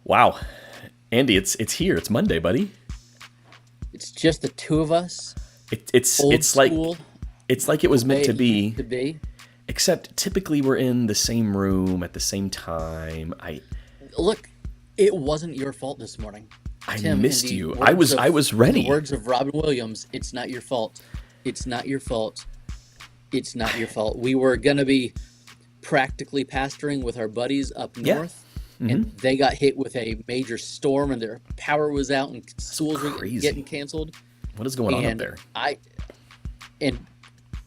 Wow, Andy, it's here. It's Monday, buddy. It's just the two of us. It's Old it's like school, it's like it was the meant way to it used be. to be. Except typically we're in the same room at the same time. Look, it wasn't your fault this morning, I Tim. In missed the you. I words was I of was in the ready. words of Robin Williams, it's not your fault. It's not your fault. It's not your fault. We were gonna be practically pastoring with our buddies up Yeah. north, and they got hit with a major storm, and their power was out, and That's schools were getting crazy. canceled. What is going on up And there? I and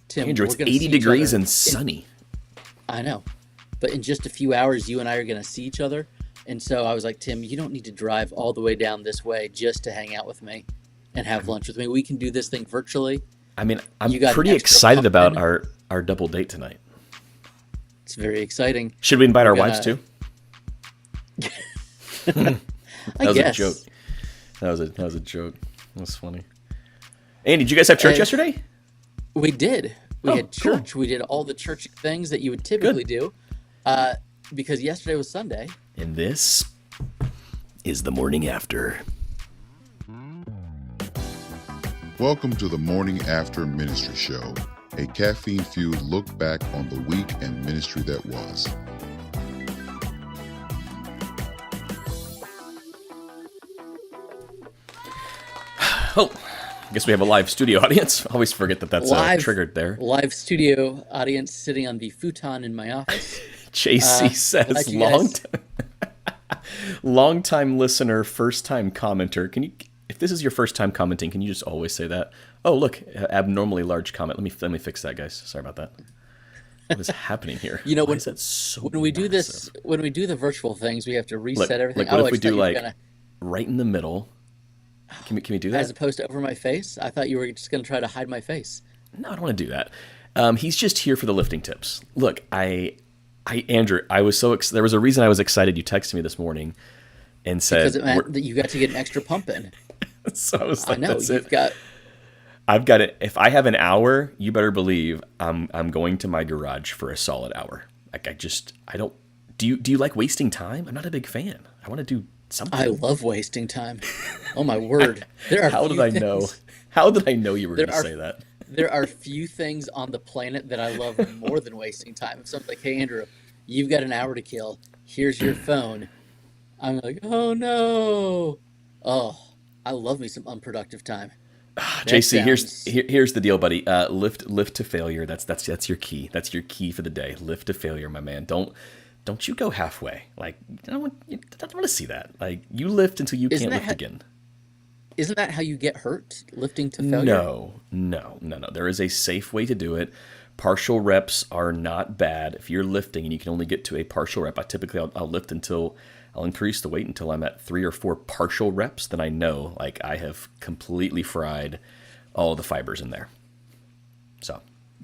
Tim, Andrew, we're it's gonna 80 see each degrees other. and sunny. I know. But in just a few hours, you and I are going to see each other. And so I was like, Tim, you don't need to drive all the way down this way just to hang out with me and have lunch with me. We can do this thing virtually. I mean, I'm You got an pretty extra excited about pumpkin. our double date tonight. It's very exciting. Should we invite We're our wives gonna, too? That I was a joke. guess. That was a joke. That was funny. Andy, did you guys have church Uh, yesterday? we did. We Oh, had cool. church. We did all the church things that you would Good. typically do uh, because yesterday was Sunday. And this is the morning after. Welcome to the Morning After Ministry Show, a caffeine-fueled look back on the week and ministry that was. Oh, I guess we have a live studio audience. I always forget that that's Live, triggered there. live studio audience sitting on the futon in my office. JC Glad says you long guys. long time listener, first time commenter. Can you, if this is your first time commenting, can you just always say that? Oh, look, abnormally large comment. Let me fix that, guys. Sorry about that. What is happening here? You know, Why when is that so when we do massive? this, when we do the virtual things, we have to Look, reset everything. what Oh, if I we just do thought you were like gonna, right in the middle? Can we do as that? opposed to over my face. I thought you were just gonna try to hide my face No, I don't want to do that. He's just here for the lifting tips. Look, Andrew, I was there was a reason I was excited. You texted me this morning and because said, it meant that you got to get an extra pump in. so I was I like, know that's it. you've got. I've got it. If I have an hour, you better believe I'm going to my garage for a solid hour. Like I don't. Do you like wasting time? I'm not a big fan. I want to do I something. love wasting time. Oh my word! There are How did few I know? things. How did I know you were going There to are say that? there are few things on the planet that I love more than wasting time. If someone's like, "Hey Andrew, you've got an hour to kill. Here's your phone." I'm like, "Oh no!" Oh, I love me some unproductive time. That JC, sounds. here's the deal, buddy. Lift to failure. That's your key. That's your key for the day. Lift to failure, my man. Don't you go halfway. Like I don't want to see that. Like you lift until you Isn't can't that lift how, again. isn't that how you get hurt? Lifting to failure? No. There is a safe way to do it. Partial reps are not bad. If you're lifting and you can only get to a partial rep, I'll lift until I'll increase the weight until I'm at 3 or 4 partial reps. Then I know like I have completely fried all the fibers in there. So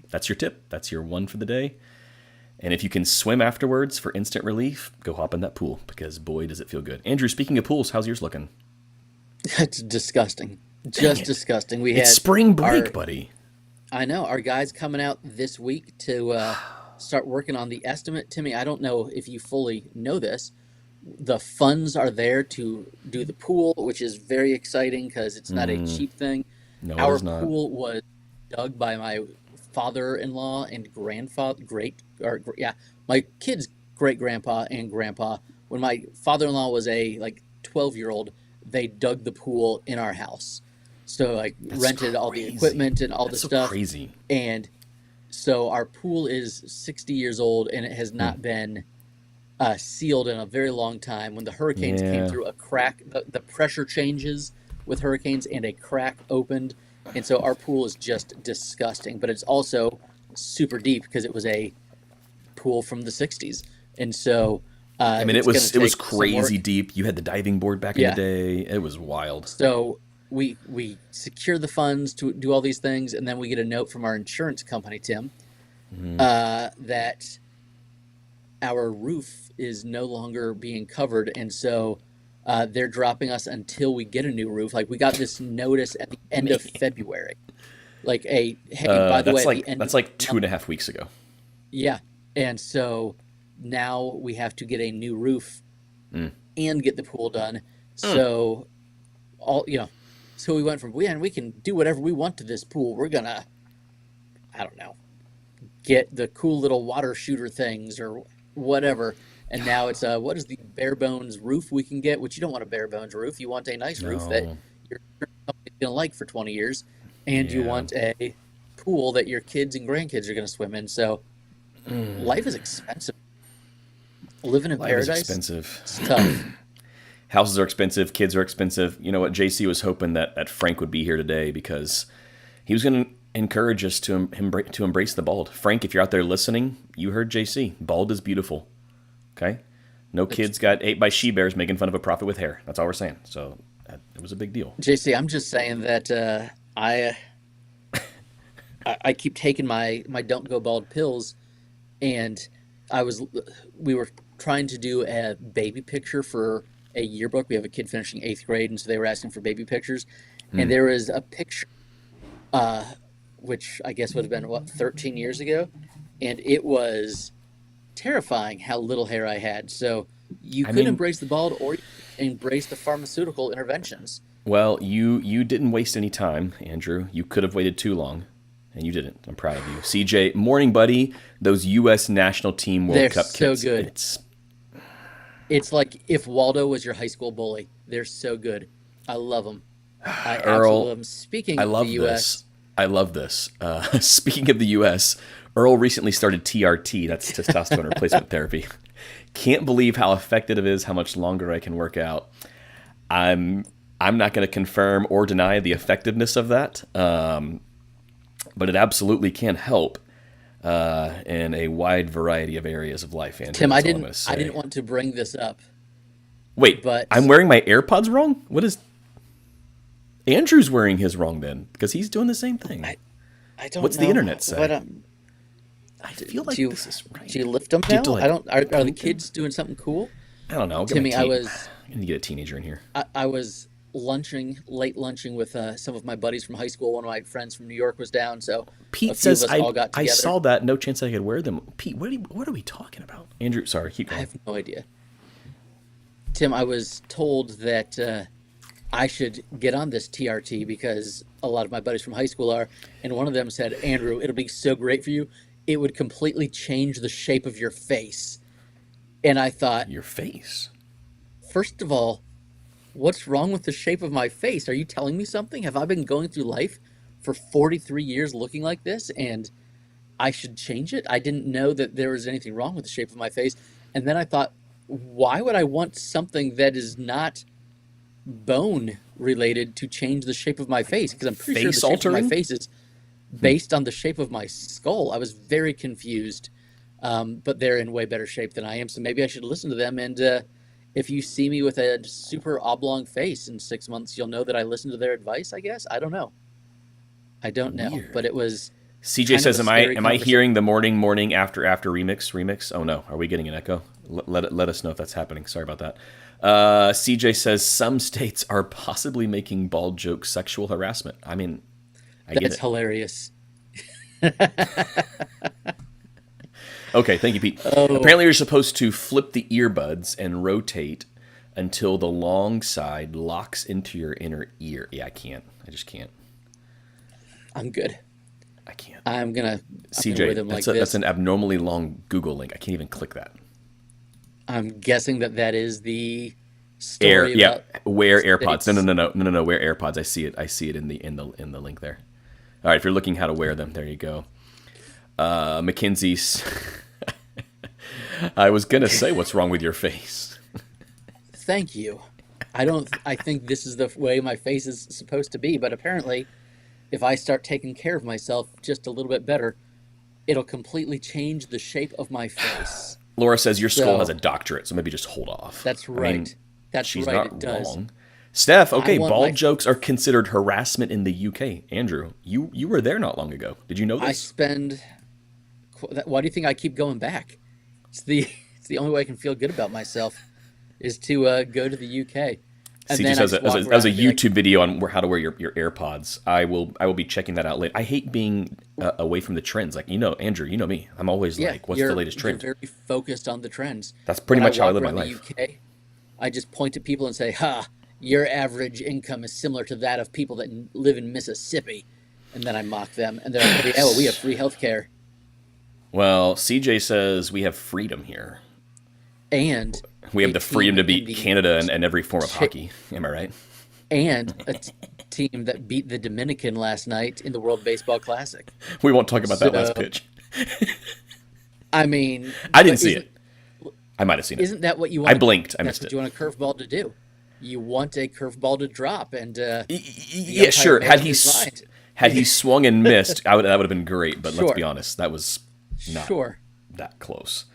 that's your tip. That's your one for the day. And if you can swim afterwards for instant relief, go hop in that pool because boy does it feel good. Andrew, speaking of pools, how's yours looking? It's disgusting. Dang Just it. disgusting. We It's had spring break, our, buddy. I know, our guys coming out this week to start working on the estimate. Timmy, I don't know if you fully know this. The funds are there to do the pool, which is very exciting because it's not a cheap thing. No, it Our is not. pool was dug by my father-in-law and grandfather, my kid's great grandpa and grandpa. When my father-in-law was a like 12-year-old, they dug the pool in our house. So like That's rented all the crazy. equipment and all the That's so stuff. crazy. And so our pool is 60 years old and it has not been sealed in a very long time. When the hurricanes came Yeah. through, a crack, the pressure changes with hurricanes and a crack opened. And so our pool is just disgusting, but it's also super deep because it was a pool from the 60s. And so I mean, it's going to it was take some work. crazy deep. You had the diving board back in the Yeah. day. It was wild. So we secure the funds to do all these things, and then we get a note from our insurance company, Tim, that our roof is no longer being covered, and so they're dropping us until we get a new roof. Like we got this notice at the end of February, like hey, by the way, at the end That's of like the month, 2.5 weeks ago. yeah, and so now we have to get a new roof and get the pool done. So all so we went from we can do whatever we want to this pool. We're gonna, I don't know, get the cool little water shooter things or whatever. And now it's what is the bare bones roof we can get? Which you don't want a bare bones roof. You want a nice roof that No. your company's gonna like for 20 years, and you Yeah. want a pool that your kids and grandkids are gonna swim in. So life is expensive. Living in Life is paradise, expensive. it's tough. Houses are expensive. Kids are expensive. You know what? JC was hoping that Frank would be here today because he was going to encourage us to embrace the bald. Frank, if you're out there listening, you heard JC. Bald is beautiful. Okay? No kids got ate by she-bears making fun of a prophet with hair. That's all we're saying. So it was a big deal. JC, I'm just saying that I keep taking my don't go bald pills, and we were trying to do a baby picture for a yearbook. We have a kid finishing 8th grade, and so they were asking for baby pictures, and there was a picture, which I guess would have been 13 years ago, and it was terrifying how little hair I had. So you could embrace the bald, or you could embrace the pharmaceutical interventions. Well, you didn't waste any time, Andrew. You could have waited too long, and you didn't. I'm proud of you. CJ, morning, buddy. Those U.S. national team World They're Cup so kits. good. It's like if Waldo was your high school bully. They're so good. I love them. I Earl, absolutely love them. Speaking I of love the U.S., this. I love this. Speaking of the U.S., Earl recently started TRT. That's testosterone replacement therapy. Can't believe how effective it is, how much longer I can work out. I'm not going to confirm or deny the effectiveness of that, but it absolutely can help in a wide variety of areas of life. Andrew, Tim, that's all I'm gonna say. I didn't want to bring this up, Wait, but I'm wearing my AirPods wrong? What is... Andrew's wearing his wrong then, because he's doing the same thing. I don't What's know. the internet say? But, I feel like do this is right. you lift them Do you now? have to, like, I don't. Are the poke them? kids doing something cool? I don't know. Timmy, I I'm going to get a teenager in here. was late lunching with some of my buddies from high school. One of my friends from New York was down, so a Pete few says, of us all got I together. saw that. No chance I could wear them. Pete, what are we talking about? Andrew, sorry, keep I going. have no idea. Tim, I was told that I should get on this TRT because a lot of my buddies from high school are, and one of them said, Andrew, it'll be so great for you. It would completely change the shape of your face. And I thought, Your face. first of all, what's wrong with the shape of my face? Are you telling me something? Have I been going through life for 43 years looking like this and I should change it? I didn't know that there was anything wrong with the shape of my face. And then I thought, why would I want something that is not bone related to change the shape of my face? Because I'm pretty sure the Face shape of altering? my face is based on the shape of my skull. I was very confused, but they're in way better shape than I am. So maybe I should listen to them. And if you see me with a super oblong face in 6 months, you'll know that I listened to their advice, I guess. I don't know. I don't know. Weird. But it was CJ kind says, of a am I scary conversation. hearing the morning after remix? Oh no, are we getting an echo? Let us know if that's happening. Sorry about that. CJ says some states are possibly making bald jokes sexual harassment. I mean, I get That's it. hilarious. Okay, thank you, Pete. Apparently, you're supposed to flip the earbuds and rotate until the long side locks into your inner ear. Yeah, I can't. I just can't. I'm good. I can't. I'm gonna CJ, wear them like that's this. an abnormally long Google link. I can't even click that. I'm guessing that is the Air, story yeah. about Wear AirPods. states. No. Wear AirPods. I see it. I see it in the link there. All right, if you're looking how to wear them, there you go. Mackenzie's. I was gonna say, what's wrong with your face? Thank you. I think this is the way my face is supposed to be, but apparently if I start taking care of myself just a little bit better, it'll completely change the shape of my face. Laura says your skull So- has a doctorate, so maybe just hold off. That's I right. mean, That's she's right, not it does. wrong. Steph, okay, want bald my- jokes are considered harassment in the UK. Andrew, you were there not long ago. Did you know I this? spend why do you think I keep going back? It's the only way I can feel good about myself is to go to the UK. And CJ then I says just as walk a around and be like, YouTube video on how to wear your AirPods. I will be checking that out later. I hate being away from the trends. Like, Andrew, you know me. I'm always yeah, like, what's the latest you're trend? very focused on the trends. That's pretty When much how I walk live my around life. The UK, I just point at people and say, "Ha, your average income is similar to that of people that live in Mississippi," and then I mock them, and they're like, "Oh, yeah, well, we have free healthcare Well, CJ says we have freedom here. and We have a the freedom team to in beat the Canada and every form of cha- hockey. Am I right? and a team that beat the Dominican last night in the World Baseball Classic." We won't talk about that last So, pitch. I mean, I didn't but see it. I might have seen it. isn't that what you I want? blinked. I That's missed what it. you want a curveball to do. You want a curveball to drop, and the Yeah, umpire sure. made up his mind. Had he swung and missed, that would have been great. But let's Sure, be honest, that was not sure. that close.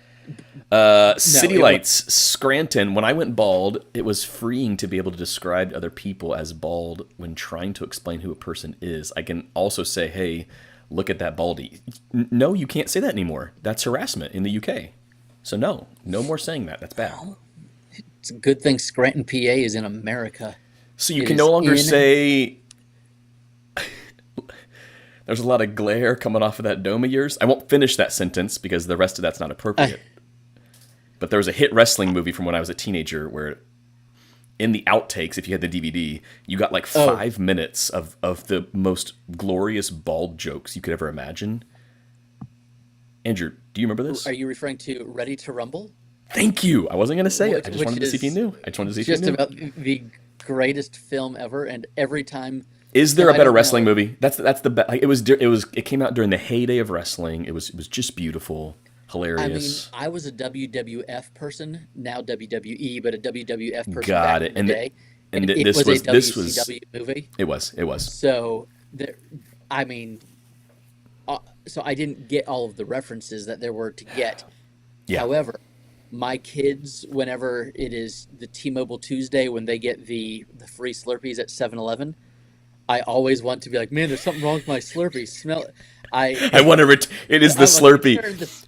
No, City it was Lights, Scranton. When I went bald, it was freeing to be able to describe other people as bald when trying to explain who a person is. I can also say, hey, look at that baldy. No, you can't say that anymore. That's harassment in the UK. So no more saying that. That's bad. it's a good thing Scranton, PA, is in America. So you It can no is longer in. say there's a lot of glare coming off of that dome of yours. I won't finish that sentence because the rest of that's not I, appropriate. But there was a hit wrestling movie from when I was a teenager where in the outtakes, if you had the DVD, you got like oh, 5 minutes of the most glorious bald jokes you could ever imagine. Andrew, do you remember this? are you referring to Ready to Rumble, Thank you. I wasn't going to say it. I just which wanted to see if you is knew. I just wanted to see if you just knew. about the greatest film ever? And every time, Is there Tim, a I better don't wrestling know. movie? That's the best. Like, it came out during the heyday of wrestling. It was just beautiful, I mean, hilarious. I was a WWF person, now WWE, but a WWF person back Got in it. the day, and it This was a was WCW movie. it was. So there, I mean, so I didn't get all of the references that there were to get. Yeah. However, my kids, whenever it is the T-Mobile Tuesday when they get the free Slurpees at 7-Eleven, I always want to be like, man, there's something wrong with my Slurpee. Smell it. I I want to. It is the I'm like, Slurpee. return this.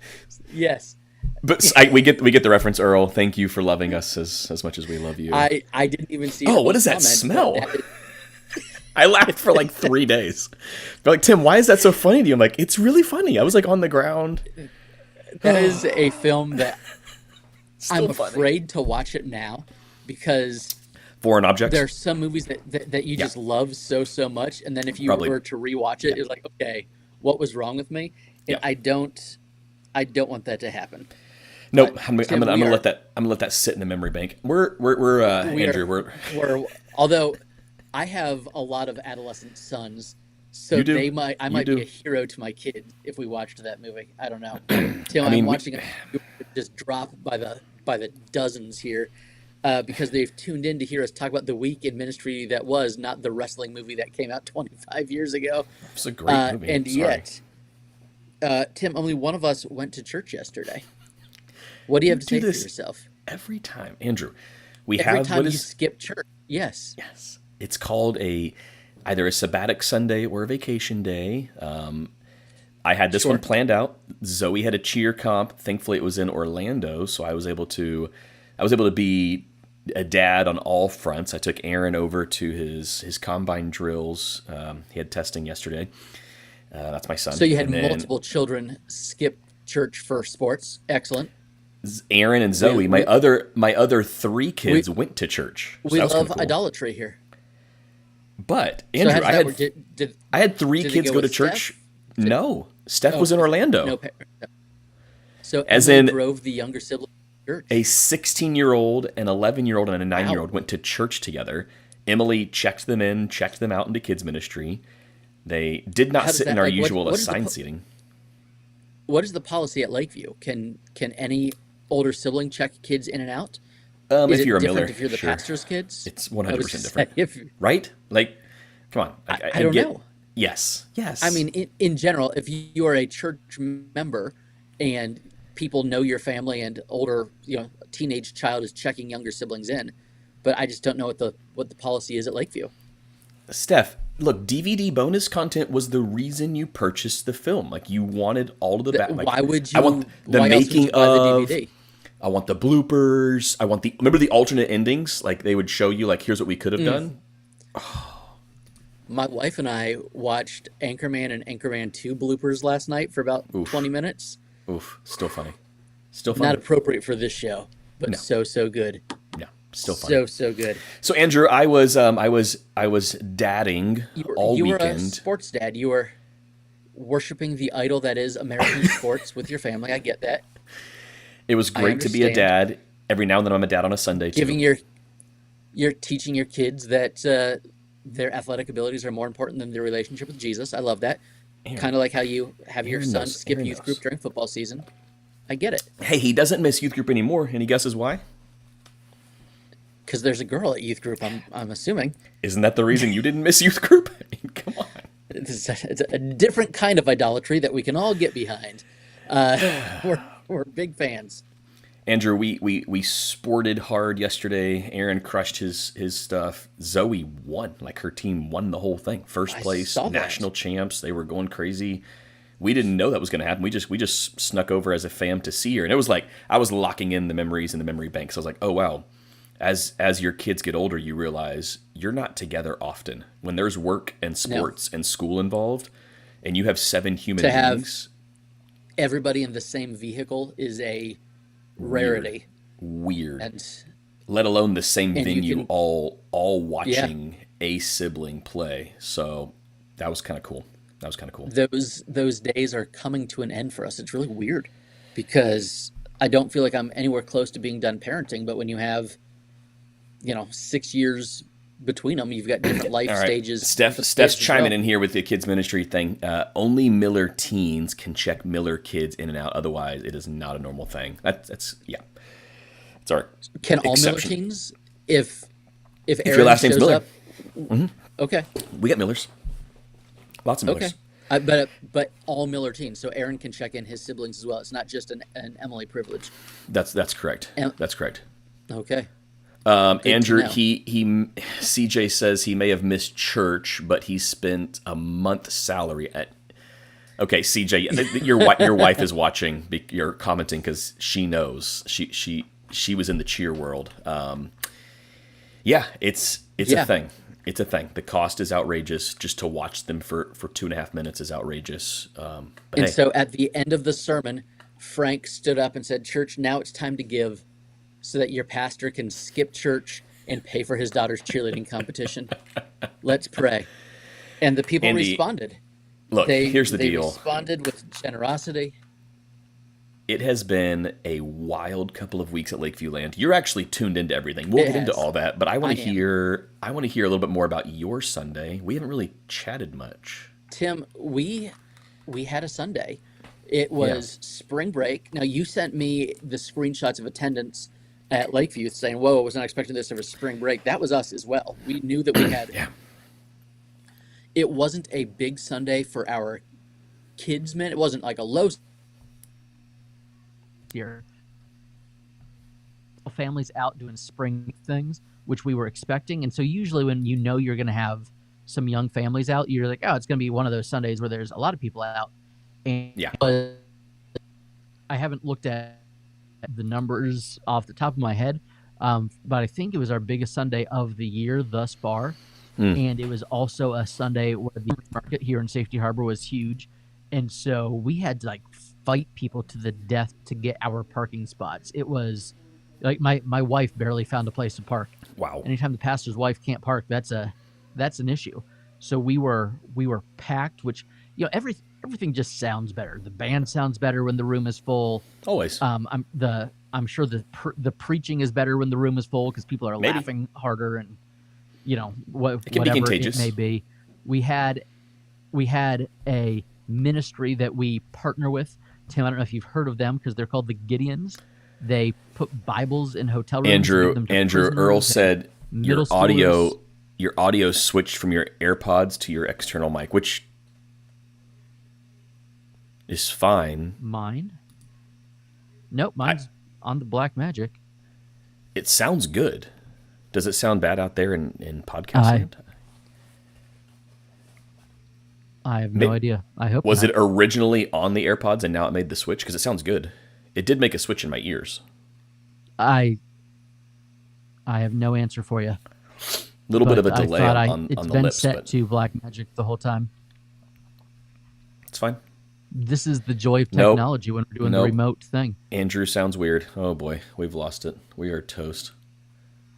Yes. But we get the reference, Earl. Thank you for loving us as much as we love you. I didn't even see Oh, what Earl's is that comment, but smell? that is, I laughed for like 3 days. They're like, Tim, why is that so funny to you? I'm like, it's really funny. I was like on the ground. that is a film that I'm Still funny. afraid to watch it now because Foreign objects. there are some movies that you Yeah, just love so much, and then if you probably. were to rewatch Yeah, it, it's like, okay, what was wrong with me? And yeah. I don't want that to happen. Nope. But I'm Tim, gonna let that sit in the memory bank. We're we Andrew. are we're although I have a lot of adolescent sons, so You do. I You might be do. a hero to my kids if we watched that movie. I don't know. Tim, I I'm mean, watching it just drop by the dozens here. Because they've tuned in to hear us talk about the week in ministry that was, not the wrestling movie that came out 25 years ago. it's a great movie. And Sorry. yet, Tim, only one of us went to church yesterday. What do you You have to do say for this yourself? every time, Andrew. We Every have time you skip church. Yes. yes. It's called either a sabbatic Sunday or a vacation day. I had this one Sure. planned out. Zoe had a cheer comp. Thankfully, it was in Orlando, so I was able to be a dad on all fronts. I took Aaron over to his combine drills. He had testing yesterday. That's my son. So you had And then multiple children skip church for sports. Excellent. Aaron and We Zoe, we my other three we, kids went to church, so we that was kind love of cool. idolatry here. But So how Andrew, does that work? I had three Did they kids go go to with church. Steph? Did, No, Steph oh, was in no. Orlando. So As Emily in drove the younger sibling to a church. 16-year-old, an 11-year-old, and a 9-year-old Wow. went to church together. Emily checked them in, checked them out into kids ministry. They did not How does sit in that our like? usual What is assigned seating. what is the policy at Lakeview? Can any older sibling check kids in and out? Is If you're it a Miller, different if you're the sure, pastor's kids? it's I was 100% just saying, different, if right? Like, come on, I I don't get know. yes, I yes. mean, in general, if you are a church member and people know your family and older, teenage child is checking younger siblings in, but I just don't know what the policy is at Lakeview. Steph, look, DVD bonus content was the reason you purchased the film. Like you wanted all of the back. Like Why would I want you? the Why else would making you buy the of. DVD? I want the bloopers. I want remember the alternate endings. Like they would show you like here's what we could have done. My wife and I watched Anchorman and Anchorman 2 bloopers last night for about Oof, 20 minutes. oof, still funny, still Not funny. appropriate for this show, but No, so good. no. Still funny. So good. So Andrew, I was dadding all You were a weekend. sports dad. You were worshiping the idol that is American sports with your family. I get that. It was I great to be a understand. dad. Every now and then I'm a dad on a Sunday too. Giving you're teaching your kids that their athletic abilities are more important than their relationship with Jesus. I love that. Aaron, Kind of like how you have your Aaron son knows. skip Aaron youth knows. group during football season. I get it. Hey, he doesn't miss youth group anymore. Any guesses why? Because there's a girl at youth group, I'm assuming. Isn't that the reason you didn't miss youth group? I mean, come on. It's a different kind of idolatry that we can all get behind. We're big fans. Andrew, we sported hard yesterday. Aaron crushed his stuff. Zoe won. Like, her team won the whole thing. First I place, saw that. national champs. They were going crazy. We didn't know that was going to happen. We just snuck over as a fam to see her. And it was like I was locking in the memories in the memory bank. So I was like, oh, wow. As your kids get older, you realize you're not together often. When there's work and sports and school involved, and you have 7 human To have beings, everybody in the same vehicle is a rarity. weird. And Let alone the same and you venue, can all watching a sibling play. So that was kind of cool. those days are coming to an end for us. It's really weird because I don't feel like I'm anywhere close to being done parenting, but when you have 6 years between them, you've got different life All right, stages. Steph's as chiming well. in here with the kids ministry thing. Only Miller teens can check Miller kids in and out. Otherwise, it is not a normal thing. That's yeah. It's our Can all Miller exception. teens, if If your Aaron last name's shows Miller, up, okay, we got Millers. Lots of Millers. okay, but all Miller teens, so Aaron can check in his siblings as well. It's not just an Emily privilege. That's correct. Em- That's correct. Okay, Good to Andrew, know. CJ says he may have missed church, but he spent a month's salary at. Okay, CJ, your wife is watching. You're commenting because she knows. She was in the cheer world. Yeah, it's Yeah. a thing. It's a thing. The cost is outrageous. Just to watch them for 2.5 minutes is outrageous. But And hey, so at the end of the sermon, Frank stood up and said, "Church, now it's time to give so that your pastor can skip church and pay for his daughter's cheerleading competition. Let's pray." And the people Andy, responded. look, here's the They deal. responded with generosity. It has been a wild couple of weeks at Lakeview Land. You're actually tuned into everything. We'll It get into has. all that, but I want I to am. hear. I want to hear a little bit more about your Sunday. We haven't really chatted much. Tim, we had a Sunday. It was spring break. Now you sent me the screenshots of attendance at Lakeview saying, "Whoa, I was not expecting this over spring break." That was us as well. We knew that we had. Yeah. It wasn't a big Sunday for our kids, man. It wasn't like a low year. Families out doing spring things, which we were expecting. And so usually when you're going to have some young families out, you're like, oh, it's going to be one of those Sundays where there's a lot of people out. And Yeah. but I haven't looked at the numbers off the top of my head, but I think it was our biggest Sunday of the year thus far. And it was also a Sunday where the market here in Safety Harbor was huge. And so we had to fight people to the death to get our parking spots. It was like my wife barely found a place to park. Wow. Anytime the pastor's wife can't park, that's an issue. So we were packed, which everything just sounds better. The band sounds better when the room is full. Always. I'm sure the preaching is better when the room is full because people are Maybe. laughing harder and It can be whatever contagious. it may be. We had a ministry that we partner with. Tim, I don't know if you've heard of them because they're called the Gideons. They put Bibles in hotel rooms. and give them to Andrew prisoners Earl and said middle schoolers. your audio switched from your AirPods to your external mic, which is fine. Mine? Nope, mine's on the Black Magic. It sounds good. Does it sound bad out there in podcast land? I have no idea. I hope Was not. it originally on the AirPods and now it made the switch? Because it sounds good. It did make a switch in my ears. I have no answer for you. A little bit of a But I delay thought on it's the been lips, set but to Black Magic the whole time. it's fine. This is the joy of Nope. technology when we're doing the Nope. remote thing. Andrew sounds weird. Oh boy, we've lost it. We are toast.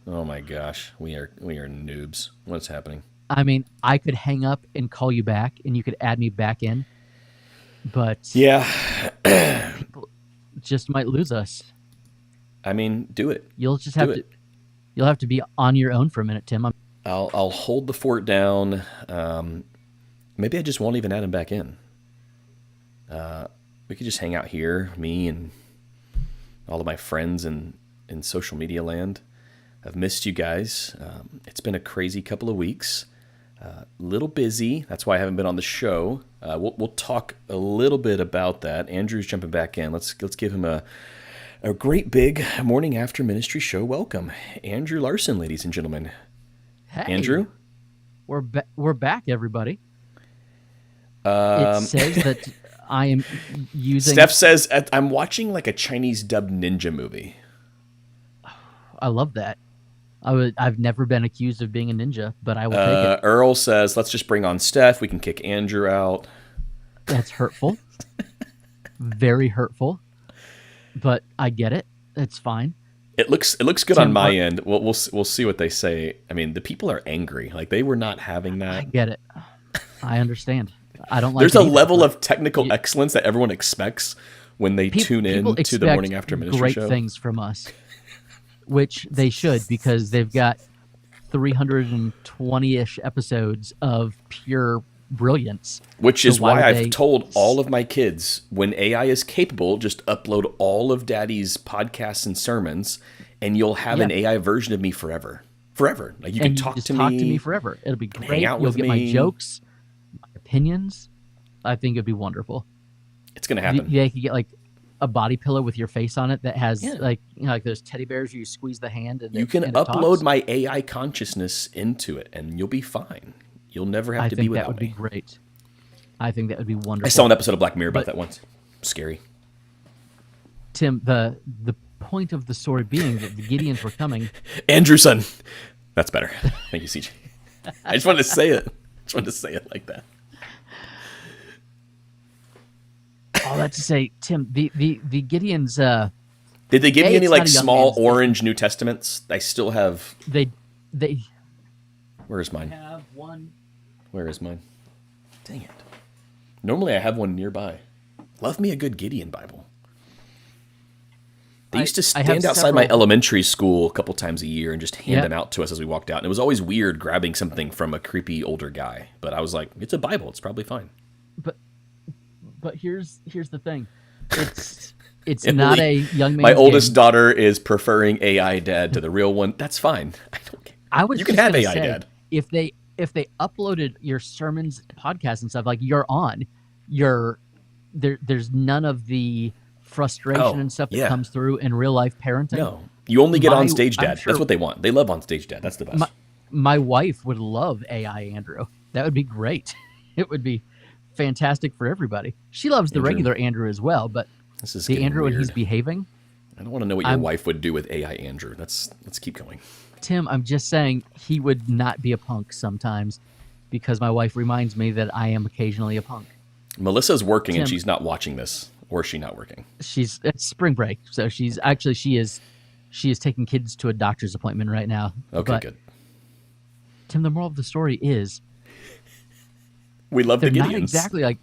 Oh my gosh, we are noobs. What's happening? I mean, I could hang up and call you back, and you could add me back in, but Yeah, people just might lose us. I mean, do it. You'll just Do have it. to. You'll have to be on your own for a minute, Tim. I'll hold the fort down. Maybe I just won't even add him back in. We could just hang out here, me and all of my friends in social media land. I've missed you guys. It's been a crazy couple of weeks. Little busy. That's why I haven't been on the show. We'll talk a little bit about that. Andrew's jumping back in. Let's give him a great big morning after ministry show welcome. Andrew Larson, ladies and gentlemen. Hey, Andrew? we're back, everybody. It says that I am using. Steph says, I'm watching like a Chinese dubbed ninja movie. I love that. I've never been accused of being a ninja, but I will take it. Earl says, let's just bring on Steph. We can kick Andrew out. That's hurtful. Very hurtful. But I get it. It's fine. It looks good Tim, on my end. We'll see what they say. I mean, the people are angry. Like they were not having that. I get it. I understand. I don't like. There's it a either, level but of technical excellence that everyone expects when they tune in people to the expect morning after ministry great show. things from us, which they should, because they've got 320-ish episodes of pure brilliance. Which So is why would I've they- told all of my kids, when AI is capable, just upload all of Daddy's podcasts and sermons, and you'll have an AI version of me forever. Forever. Like you can and talk just to talk me. to me forever. It'll be hang great. out You'll with get my me. jokes, my opinions. I think it'd be wonderful. It's gonna happen. Yeah, you could get like a body pillow with your face on it that has Yeah. like like those teddy bears where you squeeze the hand and You it, can and it upload talks. my AI consciousness into it, and you'll be fine. You'll never have I to be think without that would me. be great. I think that would be wonderful. I saw an episode of Black Mirror about But- that once. Scary. Tim, the point of the story being that the Gideons were coming. Andrew, son. That's better. Thank you, CJ. I just wanted to say it. Just wanted to say it like that. All that to say, Tim, the Gideons, Did they give A, you any it's not like a young small man's thing. orange New Testaments? I still have. they Where's mine? have one. Where is mine? Dang it. Normally I have one nearby. Love me a good Gideon Bible. They used to I have stand outside my several- elementary school a couple times a year and just hand Yeah. them out to us as we walked out. And it was always weird grabbing something from a creepy older guy. But I was like, it's a Bible. It's probably fine. But here's the thing, it's Emily, not a young man's My oldest game. daughter is preferring AI dad to the real one. That's fine. I don't care. I was You can just have gonna AI say, dad. if they uploaded your sermons, podcasts, and stuff, like you're on, there's none of the frustration Oh, and stuff that yeah. comes through in real life parenting. No. You only get on stage I'm dad. sure- That's what they want. They love on stage dad. That's the best. My wife would love AI Andrew. That would be great. It would be fantastic for everybody. She loves the Andrew. regular Andrew as well, but This is the getting Andrew when he's weird. behaving. I don't want to know what your wife would do with AI Andrew. Let's keep going. Tim, I'm just saying he would not be a punk sometimes, because my wife reminds me that I am occasionally a punk. Melissa's working and Tim. she's not watching this, or is she not working? It's spring break, so she is taking kids to a doctor's appointment right now. Okay, But, good. Tim, the moral of the story is We love the they're Gideons. not exactly like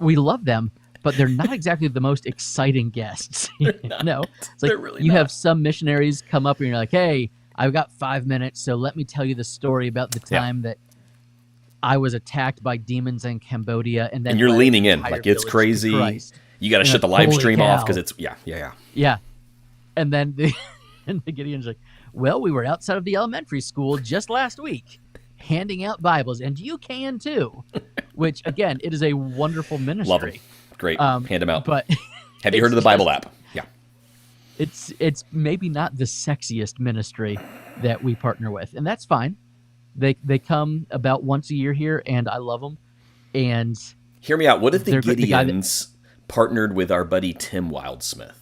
we love them, but they're not exactly the most exciting guests. No, it's like They're really you not. have some missionaries come up and you're like, "Hey, I've got 5 minutes, so let me tell you the story about the Yeah. time that I was attacked by demons in Cambodia," and then And you're led leaning an in entire like it's village to crazy. Christ. You got to And shut the like, live holy stream off cow. because it's yeah. Yeah, and then and the Gideon's like, "Well, we were outside of the elementary school just last week, handing out Bibles, and you can too." Which again, it is a wonderful ministry. Love them. Great. Hand them out. But Have you heard of the it's Bible just- app? Yeah. it's maybe not the sexiest ministry that we partner with, and that's fine. They come about once a year here, and I love them. And Hear me out. What if the They're the guy that- Gideons partnered with our buddy Tim Wildsmith?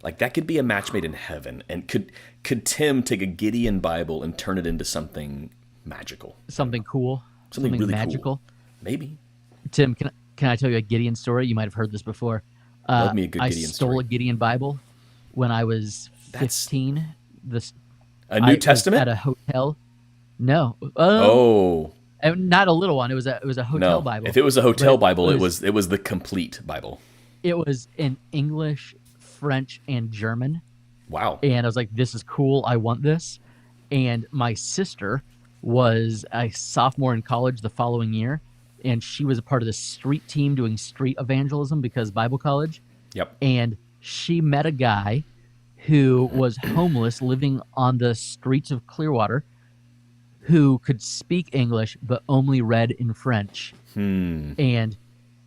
Like that could be a match made in heaven. And could Tim take a Gideon Bible and turn it into something magical? something cool, Something really magical. cool. Maybe. Tim, can I tell you a Gideon story? You might have heard this before. Love me a good I Gideon stole story. a Gideon Bible when I was That's- 15. This A New I was Testament? at a hotel. No, Oh, not a little one. It was a hotel no. Bible, If it was a but hotel Bible, it was the complete Bible. it was in English, French, and German. Wow. And I was like, this is cool. I want this. And my sister was a sophomore in college the following year, and she was a part of the street team doing street evangelism because Bible college. Yep. And she met a guy who was homeless living on the streets of Clearwater who could speak English but only read in French. And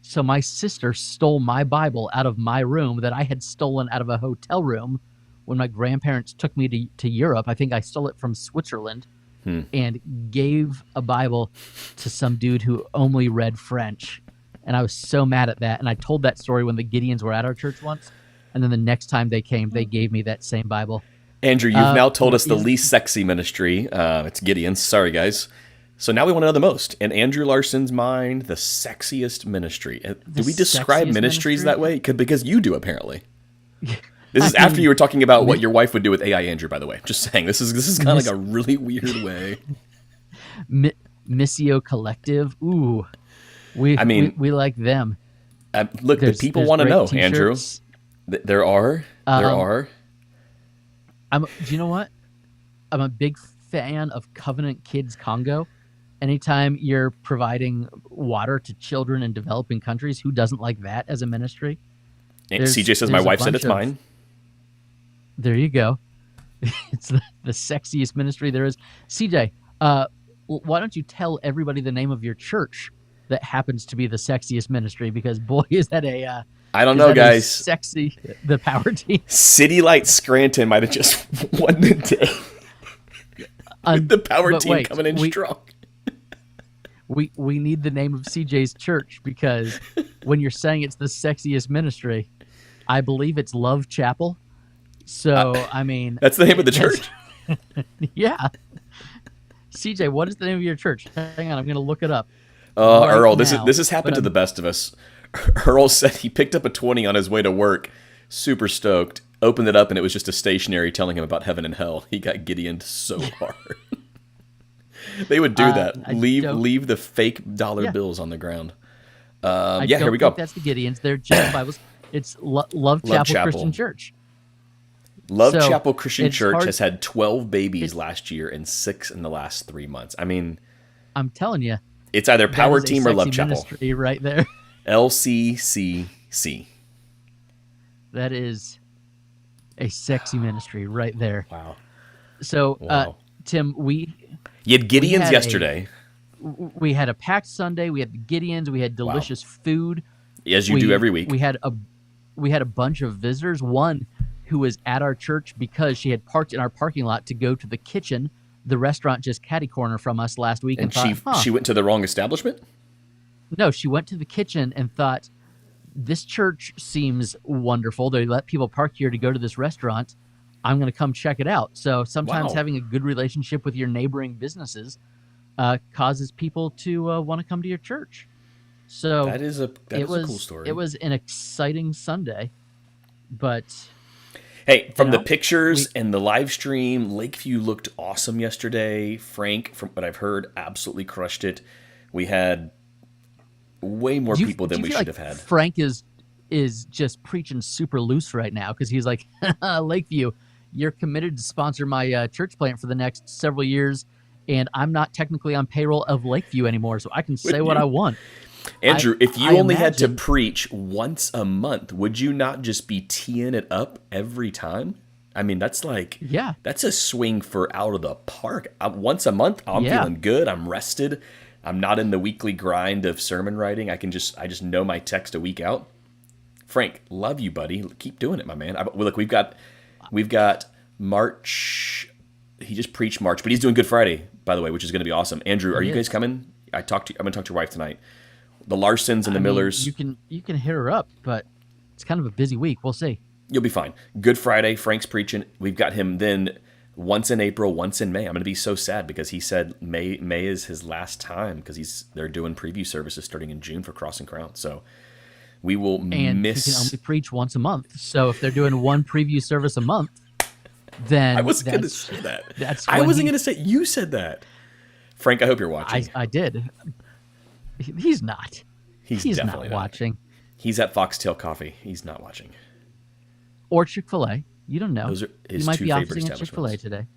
so my sister stole my Bible out of my room that I had stolen out of a hotel room when my grandparents took me to Europe. I think I stole it from Switzerland and gave a Bible to some dude who only read French. And I was so mad at that. And I told that story when the Gideons were at our church once. And then the next time they came, they gave me that same Bible. Andrew, you've now told us the least sexy ministry. It's Gideon's. Sorry, guys. So now we want to know the most. In Andrew Larson's mind, the sexiest ministry. Do we describe ministries that way? Because you do, apparently. This is after you were talking about what your wife would do with AI Andrew, by the way. Just saying, this is kind of like a really weird way. Missio Collective. Ooh. We like them. Look, the people want to know, Andrew. There are. Do you know what? I'm a big fan of Covenant Kids Congo. Anytime you're providing water to children in developing countries, who doesn't like that as a ministry? CJ says my wife said it's mine. There you go. It's the sexiest ministry there is. CJ, why don't you tell everybody the name of your church that happens to be the sexiest ministry? Because boy, is that I don't know, guys. Sexy, the power team. City Light Scranton might have just won the day. With the power team coming in strong. We need the name of CJ's church, because when you're saying it's the sexiest ministry, I believe it's Love Chapel. So, I mean... That's the name of the church? Yeah. CJ, what is the name of your church? Hang on, I'm going to look it up. Earl, this has happened to the best of us. Earl said he picked up a 20 on his way to work, super stoked, opened it up, and it was just a stationery telling him about heaven and hell. He got Gideoned so hard. They would do that. Leave the fake dollar bills on the ground. Here we go. That's the Gideons. They're just Bibles. It's Love Chapel Christian Church. Love Chapel Christian Church has had 12 babies last year and 6 in the last 3 months. I mean, I'm telling you, it's either Power Team or Love Chapel. Right there. LCCC. That is a sexy ministry right there. Wow. So, Tim, you had Gideons yesterday. We had a packed Sunday. We had the Gideons. We had delicious food. As you do every week. We had a bunch of visitors. One who was at our church because she had parked in our parking lot to go to the kitchen, the restaurant just catty corner from us last week, and thought, she went to the wrong establishment? No, she went to the kitchen and thought, this church seems wonderful. They let people park here to go to this restaurant. I'm going to come check it out. So sometimes having a good relationship with your neighboring businesses causes people to want to come to your church. So that is a cool story. It was an exciting Sunday, but hey, from the pictures and the live stream, Lakeview looked awesome yesterday. Frank, from what I've heard, absolutely crushed it. We had way more people than we should have had. Frank is just preaching super loose right now because he's like, Lakeview, you're committed to sponsor my church plant for the next several years, and I'm not technically on payroll of Lakeview anymore, so I can say what I want. Andrew, if you only had to preach once a month, would you not just be teeing it up every time? I mean, that's that's a swing for out of the park. Once a month, I'm feeling good. I'm rested. I'm not in the weekly grind of sermon writing. I just know my text a week out. Frank, love you, buddy. Keep doing it, my man. Look, we've got March. He just preached March, but he's doing Good Friday, by the way, which is going to be awesome. Andrew, are you guys coming? I'm going to talk to your wife tonight. The Larsons and the Millers. You can hit her up, but it's kind of a busy week. We'll see. You'll be fine. Good Friday, Frank's preaching. We've got him then once in April, once in May. I'm going to be so sad because he said May is his last time because they're doing preview services starting in June for Cross and Crown. So we will miss. And he can only preach once a month. So if they're doing one preview service a month, then I wasn't going to that's say that. that's I when wasn't he- going to say. You said that. Frank, I hope you're watching. I did. He's not. He's not definitely not. watching. He's at Foxtail Coffee. He's not watching. Or Chick-fil-A. You don't know. Those are his You might two be favorite opting at Chick-fil-A establishments. today.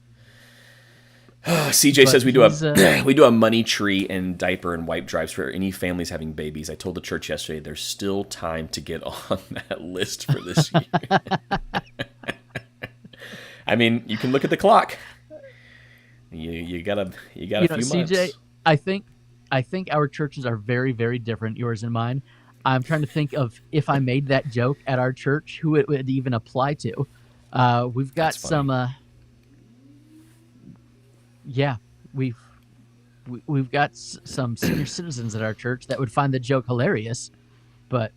CJ But says we he's, do a money tree and diaper and wipe drives for any families having babies. I told the church yesterday there's still time to get on that list for this year. I mean, you can look at the clock. You got a few months. CJ, I think our churches are very, very different, yours and mine. I'm trying to think of if I made that joke at our church, who it would even apply to. We've got That's funny. we've got some senior citizens at our church that would find the joke hilarious, but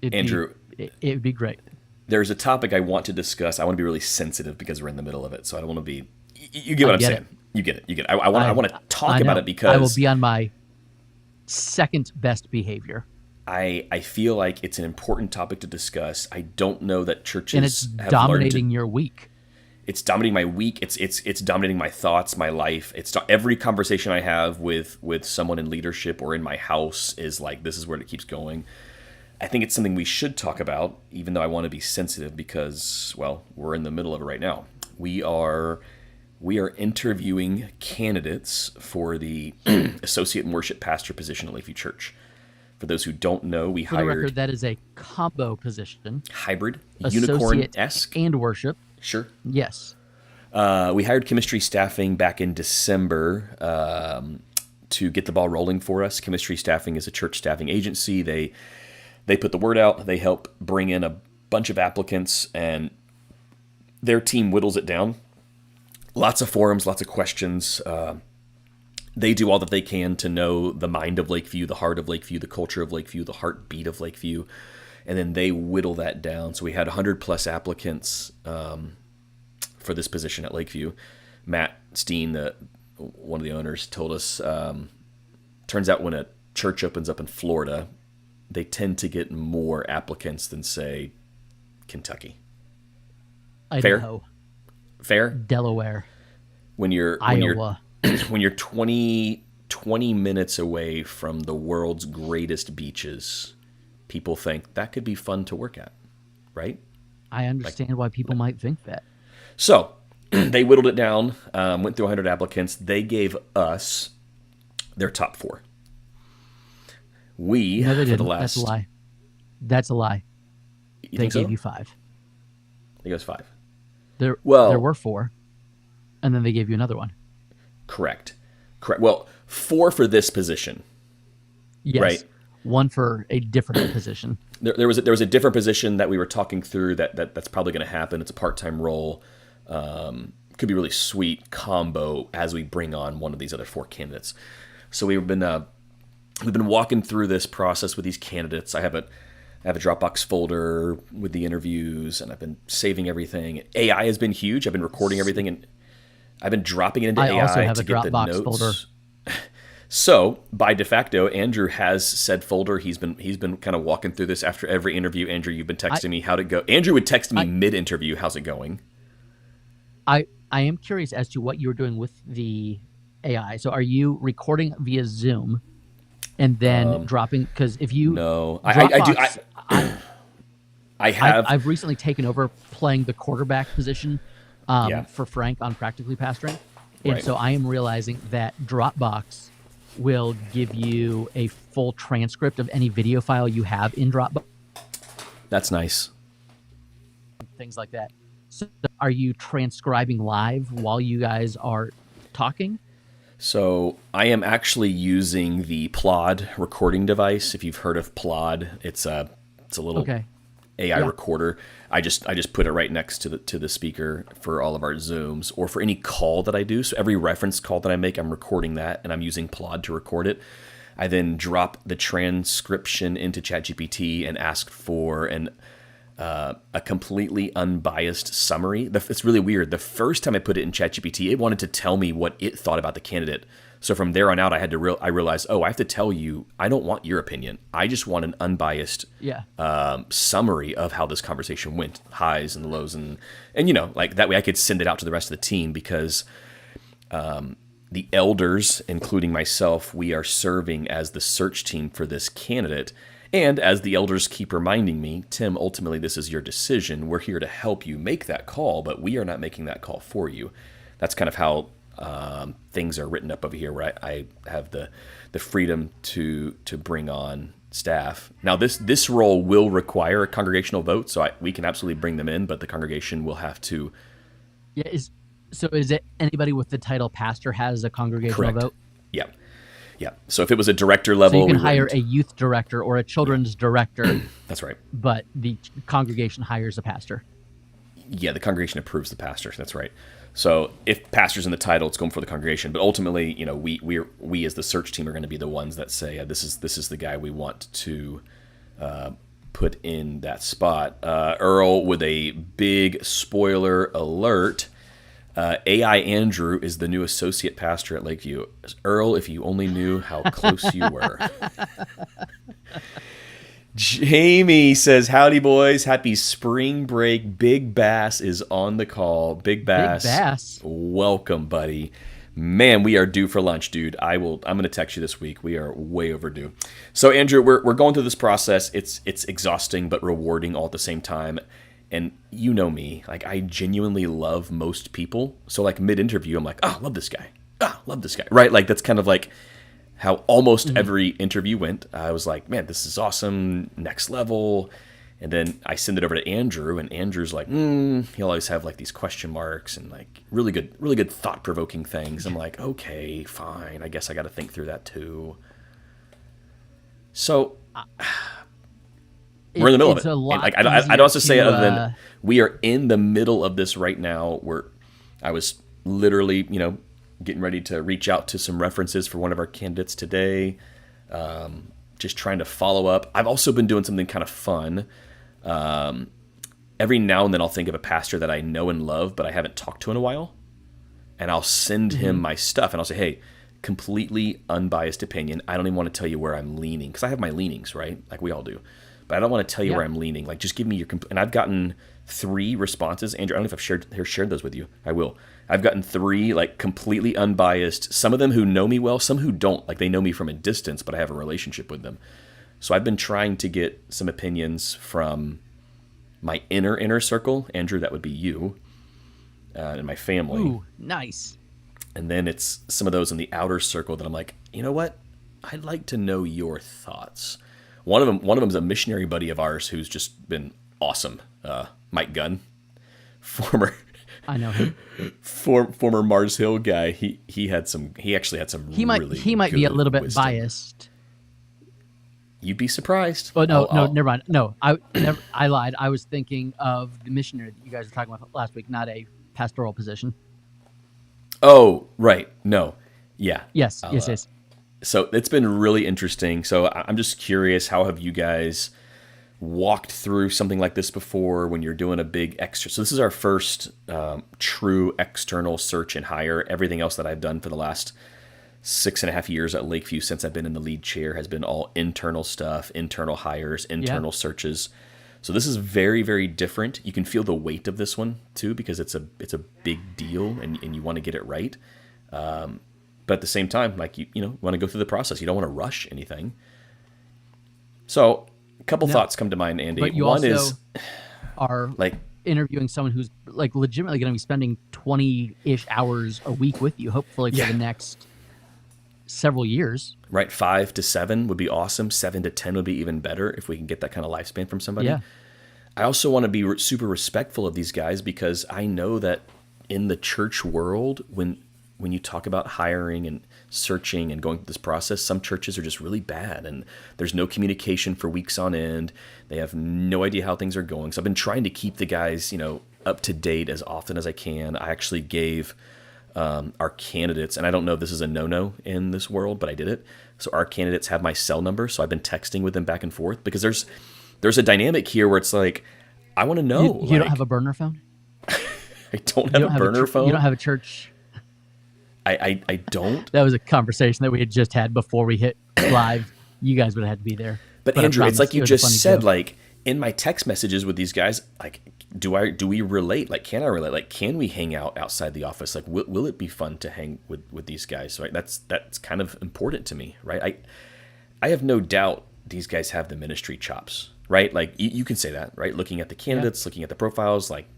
Andrew, it'd be great. there's a topic I want to discuss. I want to be really sensitive because we're in the middle of it, so I don't want to be. You get what I'm saying. You get it. I want to talk about it because I will be on my second best behavior. I feel like it's an important topic to discuss. I don't know that churches And it's have dominating learned your week. it's dominating my week. It's dominating my thoughts, my life. Every conversation I have with someone in leadership or in my house is like, this is where it keeps going. I think it's something we should talk about, even though I want to be sensitive because, well, we're in the middle of it right now. We are interviewing candidates for the associate and worship pastor position at Lakeview Church. For those who don't know, we For the hired record, that is a combo position. hybrid, Associate unicorn-esque. and worship. Sure. Yes. We hired chemistry staffing back in December to get the ball rolling for us. Chemistry staffing is a church staffing agency. They put the word out. They help bring in a bunch of applicants, and their team whittles it down. Lots of forums, lots of questions. They do all that they can to know the mind of Lakeview, the heart of Lakeview, the culture of Lakeview, the heartbeat of Lakeview, and then they whittle that down. So we had 100 plus applicants for this position at Lakeview. Matt Steen, one of the owners, told us, turns out when a church opens up in Florida, they tend to get more applicants than, say, Kentucky. Idaho. Fair? Delaware. When you're Iowa. when you're 20 minutes away from the world's greatest beaches, people think that could be fun to work at, right? I understand why people might think that. So they whittled it down, went through 100 applicants. They gave us their top 4. We, No, they for didn't. the last... That's a lie. That's a lie. You They think so? gave you 5. They gave us 5. There Well- were 4, and then they gave you another one. Correct. Well, 4 for this position. Yes. Right. One for a different position. There was a different position that we were talking through that's probably going to happen. It's a part-time role. Could be really sweet combo as we bring on one of these other 4 candidates. So we've been walking through this process with these candidates. I have a Dropbox folder with the interviews, and I've been saving everything. AI has been huge. I've been recording everything, and I've been dropping it into I AI also have to a get the Dropbox notes. folder. So by de facto, Andrew has said folder. He's been kind of walking through this after every interview. Andrew, you've been texting me how'd it go. Andrew would text me mid-interview, how's it going? I am curious as to what you were doing with the AI. So are you recording via Zoom and then dropping? Because if you No, Dropbox, I have. I've recently taken over playing the quarterback position for Frank on Practically Pastoring, and Right. so I am realizing that Dropbox will give you a full transcript of any video file you have in Dropbox, That's nice. things like that. So are you transcribing live while you guys are talking? So I am actually using the Plod recording device. If you've heard of Plod, it's a little AI recorder. I just put it right next to the speaker for all of our Zooms or for any call that I do. So every reference call that I make, I'm recording that, and I'm using Plod to record it. I then drop the transcription into ChatGPT and ask for a completely unbiased summary. It's really weird. The first time I put it in ChatGPT, it wanted to tell me what it thought about the candidate. So from there on out, I realized, I have to tell you, I don't want your opinion. I just want an unbiased Yeah. summary of how this conversation went, highs and lows, and like that way I could send it out to the rest of the team, because the elders, including myself, we are serving as the search team for this candidate. And as the elders keep reminding me, Tim, ultimately this is your decision. We're here to help you make that call, but we are not making that call for you. That's kind of how things are written up over here, where I have the freedom to bring on staff. Now, this role will require a congregational vote, so we can absolutely bring them in, but the congregation will have to. Yeah. So is it anybody with the title pastor has a congregational Correct. vote? Yeah. Yeah. So if it was a director level, so you can hire a youth director or a children's director. That's right. But the congregation hires a pastor. Yeah, the congregation approves the pastor. That's right. So if pastor's in the title, it's going for the congregation. But ultimately, we as the search team are going to be the ones that say, this is the guy we want to put in that spot. Earl, with a big spoiler alert. AI Andrew is the new associate pastor at Lakeview. Earl, if you only knew how close you were. Jamie says, howdy, boys. Happy spring break. Big Bass is on the call. Big Bass. Welcome, buddy. Man, we are due for lunch, dude. I'm going to text you this week. We are way overdue. So, Andrew, we're going through this process. It's exhausting but rewarding all at the same time. And you know me, like, I genuinely love most people. So like mid-interview, I'm like, love this guy. Love this guy. Right? Like, that's kind of like how almost every interview went. I was like, man, this is awesome. Next level. And then I send it over to Andrew, and Andrew's like, he'll always have like these question marks and like really good thought-provoking things. I'm like, okay, fine. I guess I got to think through that too. So we're in the middle of it. And like, I don't also say other than we are in the middle of this right now. I was literally, getting ready to reach out to some references for one of our candidates today. Just trying to follow up. I've also been doing something kind of fun. Every now and then I'll think of a pastor that I know and love, but I haven't talked to in a while. And I'll send him my stuff and I'll say, hey, completely unbiased opinion. I don't even want to tell you where I'm leaning, because I have my leanings, right? Like we all do. But I don't want to tell you where I'm leaning. Like, just give me your and I've gotten 3 responses. Andrew, I don't know if I've shared those with you. I will. I've gotten 3, like, completely unbiased. Some of them who know me well, some who don't. Like, they know me from a distance, but I have a relationship with them. So I've been trying to get some opinions from my inner circle. Andrew, that would be you, and my family. Ooh, nice. And then it's some of those in the outer circle that I'm like, you know what? I'd like to know your thoughts. One of them is a missionary buddy of ours who's just been awesome. Mike Gunn, I know him. former Mars Hill guy. He actually had some. He might be a little bit biased. You'd be surprised. Oh no, never mind. No, I lied. I was thinking of the missionary that you guys were talking about last week, not a pastoral position. Oh, right. No. Yeah. Yes. So it's been really interesting. So I'm just curious, how have you guys walked through something like this before when you're doing a big extra? So this is our first true external search and hire. Everything else that I've done for the last 6.5 years at Lakeview since I've been in the lead chair has been all internal stuff, internal hires, internal searches. So this is very, very different. You can feel the weight of this one too, because it's a big deal and you want to get it right. But at the same time, like you want to go through the process. You don't want to rush anything. So a couple thoughts come to mind, Andy. But you One also is are like interviewing someone who's like legitimately going to be spending 20-ish hours a week with you, hopefully for the next several years. Right, 5 to 7 would be awesome. 7 to 10 would be even better if we can get that kind of lifespan from somebody. Yeah. I also want to be super respectful of these guys, because I know that in the church world, when you talk about hiring and searching and going through this process, some churches are just really bad and there's no communication for weeks on end. They have no idea how things are going. So I've been trying to keep the guys, up to date as often as I can. I actually gave our candidates, and I don't know if this is a no-no in this world, but I did it. So our candidates have my cell number. So I've been texting with them back and forth, because there's a dynamic here where it's like, I want to know. You don't have a burner phone? I don't have a burner phone. You don't have a church. I don't. That was a conversation that we had just had before we hit live. You guys would have had to be there. But I Andrew, it's promise, like you it was a just funny said, joke. like in my text messages with these guys, like, do we relate? Like, can I relate? Like, can we hang out outside the office? Like, will it be fun to hang with these guys? Right? That's kind of important to me, right? I have no doubt these guys have the ministry chops, right? Like you can say that, right? Looking at the candidates, looking at the profiles, like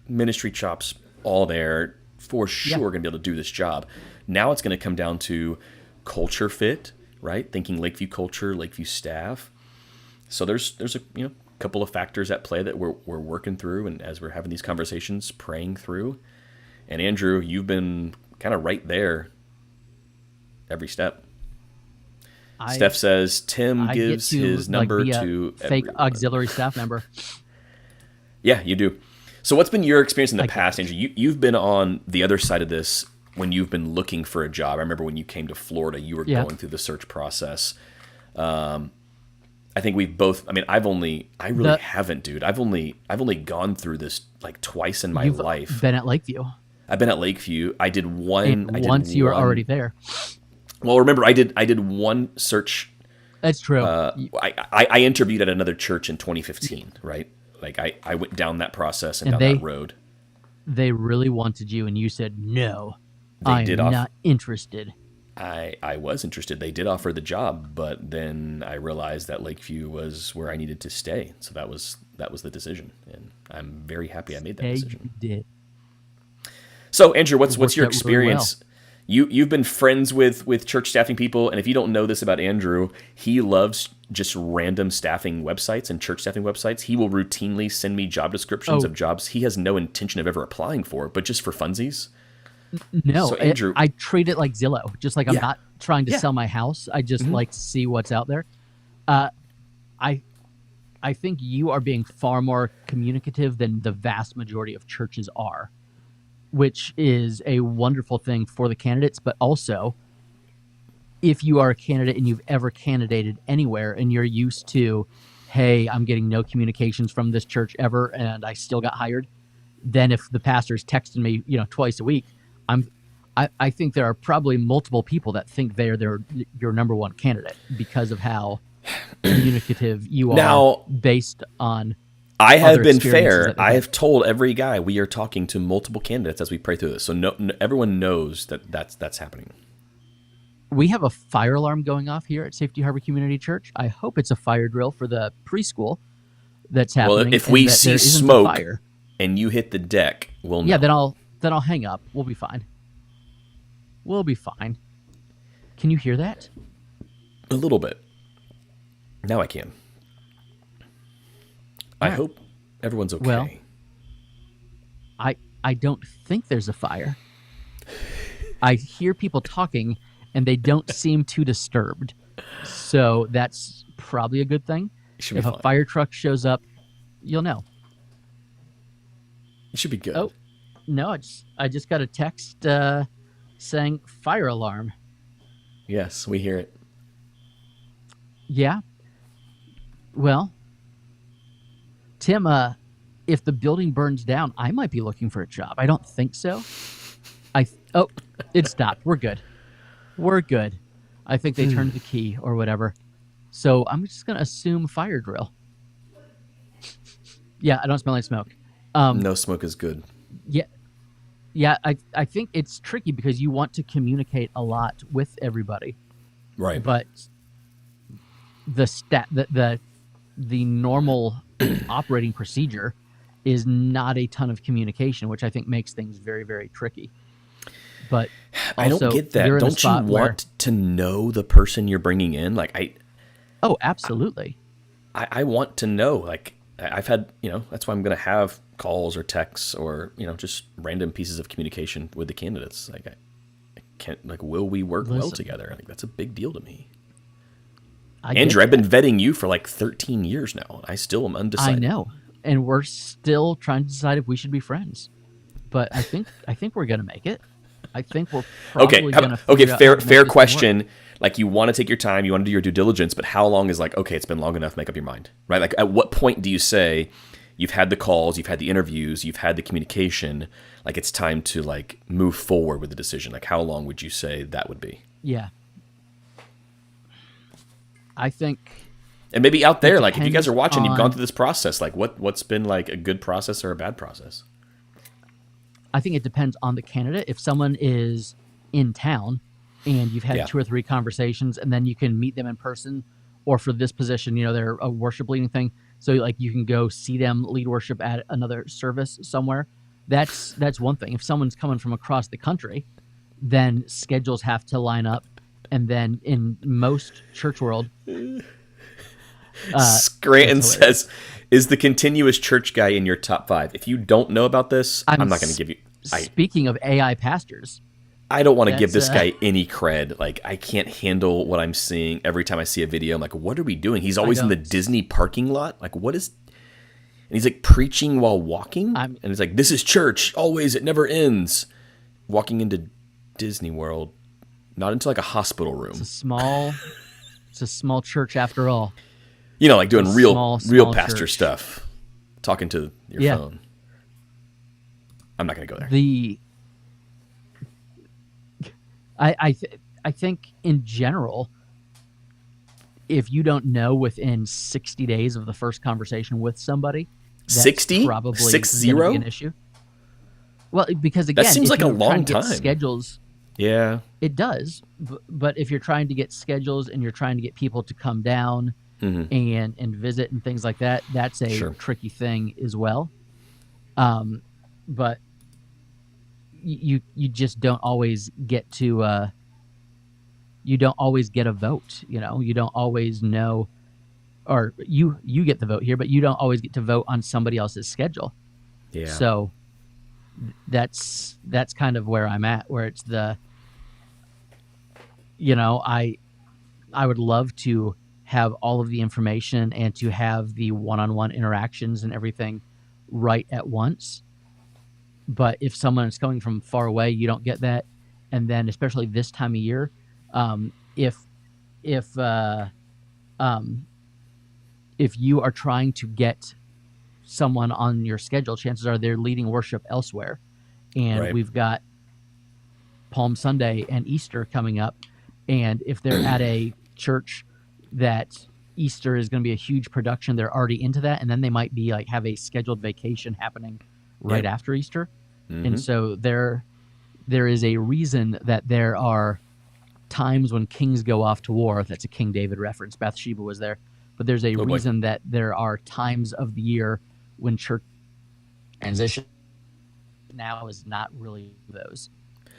ministry chops all there for sure. Going to be able to do this job. Now it's going to come down to culture fit, right? Thinking Lakeview culture, Lakeview staff. So there's a couple of factors at play that we're working through, and as we're having these conversations, praying through. And Andrew, you've been kind of right there every step. Steph says Tim gives his number to fake everyone. auxiliary staff member. Yeah, you do. So what's been your experience in the past, Andrew? You've been on the other side of this when you've been looking for a job. I remember when you came to Florida, you were going through the search process. I think we've both. I mean, I really haven't, dude. I've only gone through this like twice in my life. Been at Lakeview. I've been at Lakeview. I did one. Once you were already there. Well, remember, I did one search. That's true. I interviewed at another church in 2015, right? Like I went down that process and down that road. They really wanted you, and you said no. I'm not interested. I was interested. They did offer the job, but then I realized that Lakeview was where I needed to stay. So that was the decision, and I'm very happy I made that decision. You did. So Andrew, what's your experience? Really well. You've been friends with church staffing people, and if you don't know this about Andrew, he loves just random staffing websites and church staffing websites. He will routinely send me job descriptions of jobs he has no intention of ever applying for, but just for funsighs. No, so Andrew, I treat it like Zillow. Just like I'm not trying to sell my house. I just like to see what's out there. I think you are being far more communicative than the vast majority of churches are, which is a wonderful thing for the candidates, but also if you are a candidate and you've ever candidated anywhere and you're used to, hey, I'm getting no communications from this church ever and I still got hired, then if the pastor's texting me, twice a week, I think there are probably multiple people that think they're your number one candidate because of how communicative you are based on I have been fair. I have told every guy we are talking to multiple candidates as we pray through this. So no, everyone knows that's happening. We have a fire alarm going off here at Safety Harbor Community Church. I hope it's a fire drill for the preschool that's happening. Well, if we see smoke and you hit the deck, we'll know. Yeah, then I'll hang up. We'll be fine. We'll be fine. Can you hear that? A little bit. Now I can. I hope everyone's okay. Well, I don't think there's a fire. I hear people talking, and they don't seem too disturbed. So that's probably a good thing. If a fire truck shows up, you'll know. It should be good. Oh, no, I just got a text saying fire alarm. Yes, we hear it. Yeah. Well, Tim, if the building burns down, I might be looking for a job. I don't think so. It stopped. We're good. We're good. I think they turned the key or whatever. So I'm just going to assume fire drill. Yeah, I don't smell like smoke. No smoke is good. Yeah. Yeah, I think it's tricky because you want to communicate a lot with everybody. Right. But the normal operating procedure is not a ton of communication, which I think makes things very, very tricky. But I don't get that. Don't you want to know the person you're bringing in? Oh, absolutely. I want to know. Like I've had, that's why I'm going to have calls or texts or just random pieces of communication with the candidates. Like I can't. Like, will we work well together? Like that's a big deal to me. Andrew, I've been vetting you for like 13 years now. I still am undecided. I know, and we're still trying to decide if we should be friends. But I think we're gonna make it. I think we're probably gonna. Okay, fair question. Like, you want to take your time, you want to do your due diligence, but how long is okay? It's been long enough. Make up your mind, right? Like, at what point do you say, you've had the calls, you've had the interviews, you've had the communication, like it's time to like move forward with the decision. Like how long would you say that would be? Yeah. I think, and maybe out there, like if you guys are watching, you've gone on- through this process, like what's been like a good process or a bad process? I think it depends on the candidate. If someone is in town and you've had Yeah. 2 or 3 conversations, and then you can meet them in person, or for this position, they're a worship leading thing. So like you can go see them lead worship at another service somewhere. That's one thing. If someone's coming from across the country, then schedules have to line up. And then in most church world, Scranton says, is the continuous church guy in your top 5? If you don't know about this, I'm not going to give you... Speaking of AI pastors, I don't want to give this That's, guy any cred. Like, I can't handle what I'm seeing every time I see a video. I'm like, what are we doing? He's always in the Disney parking lot. Like, what is... And he's like preaching while walking. And it's like, this is church. Always. It never ends. Walking into Disney World. Not into like a hospital room. it's a small church after all. Like doing real pastor church stuff. Talking to your phone. I'm not going to go there. I think in general, if you don't know within 60 days of the first conversation with somebody, that's 60? probably 60? gonna be an issue. Well, because again, that seems like a long time. Schedules. Yeah, it does. But if you're trying to get schedules and you're trying to get people to come down and visit and things like that, that's a tricky thing as well. But you just don't always get to you don't always get a vote. You don't always know, or you get the vote here, but you don't always get to vote on somebody else's schedule. Yeah. So that's kind of where I'm at, where it's I would love to have all of the information and to have the one-on-one interactions and everything right at once. But if someone is coming from far away, you don't get that. And then especially this time of year, if you are trying to get someone on your schedule, chances are they're leading worship elsewhere. And we've got Palm Sunday and Easter coming up. And if they're at a church that Easter is going to be a huge production, they're already into that. And then they might be have a scheduled vacation happening right after Easter. And so there is a reason that there are times when kings go off to war. That's a King David reference. Bathsheba was there. But there's a reason that there are times of the year when church transition now is not really those.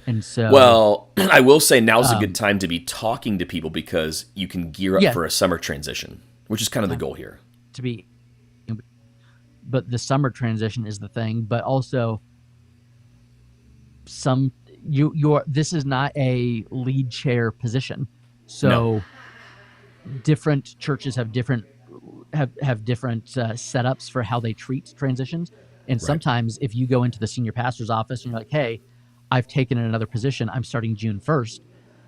And so, well, I will say now's a good time to be talking to people because you can gear up for a summer transition, which is kind of the goal here. But the summer transition is the thing. But also, this is not a lead chair position, so different churches have different setups for how they treat transitions. And sometimes if you go into the senior pastor's office and you're like, hey, I've taken another position, I'm starting June 1st,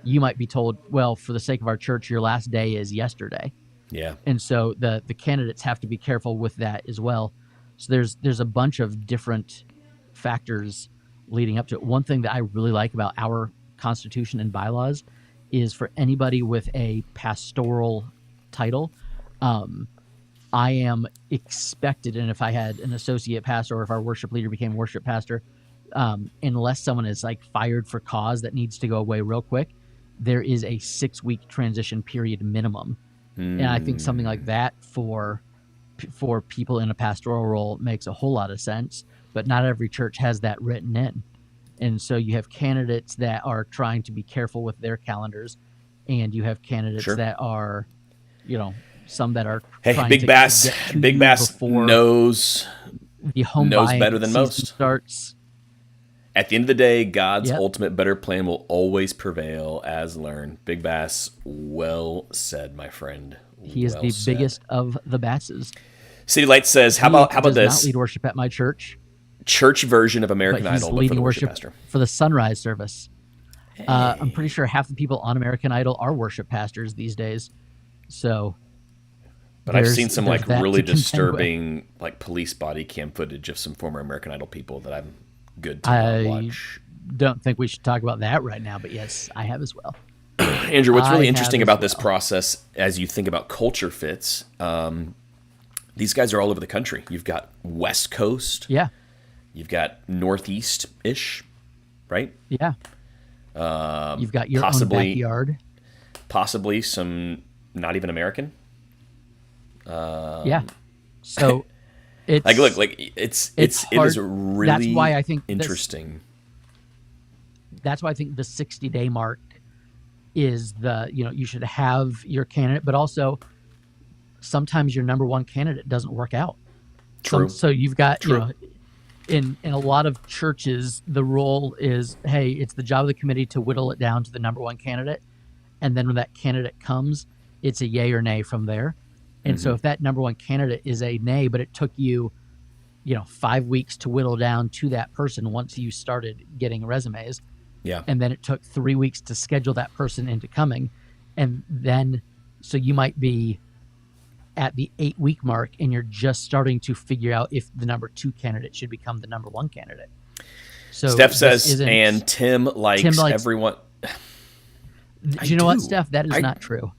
you might be told, well, for the sake of our church, your last day is yesterday. Yeah. And so the candidates have to be careful with that as well. So there's a bunch of different factors leading up to it. One thing that I really like about our Constitution and bylaws is for anybody with a pastoral title, I am expected, and if I had an associate pastor or if our worship leader became worship pastor, unless someone is fired for cause that needs to go away real quick, there is a 6-week transition period minimum. And I think something like that for people in a pastoral role makes a whole lot of sense, but not every church has that written in. And so you have candidates that are trying to be careful with their calendars, and you have candidates that are, some that are trying Big to Bass. get to Big you Bass before knows the home knows buying better than season most. starts. At the end of the day, God's ultimate better plan will always prevail, as learned. Big Bass, well said, my friend. He is the biggest of the basses. City Light says, how about does this? Not lead worship at my church. Church version of American But he's Idol, but for leading the worship worship pastor. for the sunrise service. I'm pretty sure half the people on American Idol are worship pastors these days. So But I've seen some there's like that really to contend with. disturbing like police body cam footage of some former American Idol people that I'm good to not I watch. don't think we should talk about that right now, but yes, I have as well. Andrew, what's I really have interesting as about this well. process as you think about culture fits, these guys are all over the country. You've got West Coast, Yeah, you've got Northeast-ish, right? yeah. You've got your own possibly- backyard. Possibly some not even American. Yeah. So it's Like, look, like it is hard. really That's why I think interesting. That's why I think the 60-day mark is you should have your candidate, but also sometimes your number one candidate doesn't work out. True. So you've got, True. in a lot of churches, the role is, hey, it's the job of the committee to whittle it down to the number one candidate. And then when that candidate comes, it's a yay or nay from there. And so if that number one candidate is a nay, but it took you, 5 weeks to whittle down to that person once you started getting resumes, Yeah. and then it took 3 weeks to schedule that person into coming, and then so you might be at the 8-week mark and you're just starting to figure out if the number two candidate should become the number one candidate. So Steph this says, isn't- and Tim likes everyone. Do you know what, do. Steph? That is not true.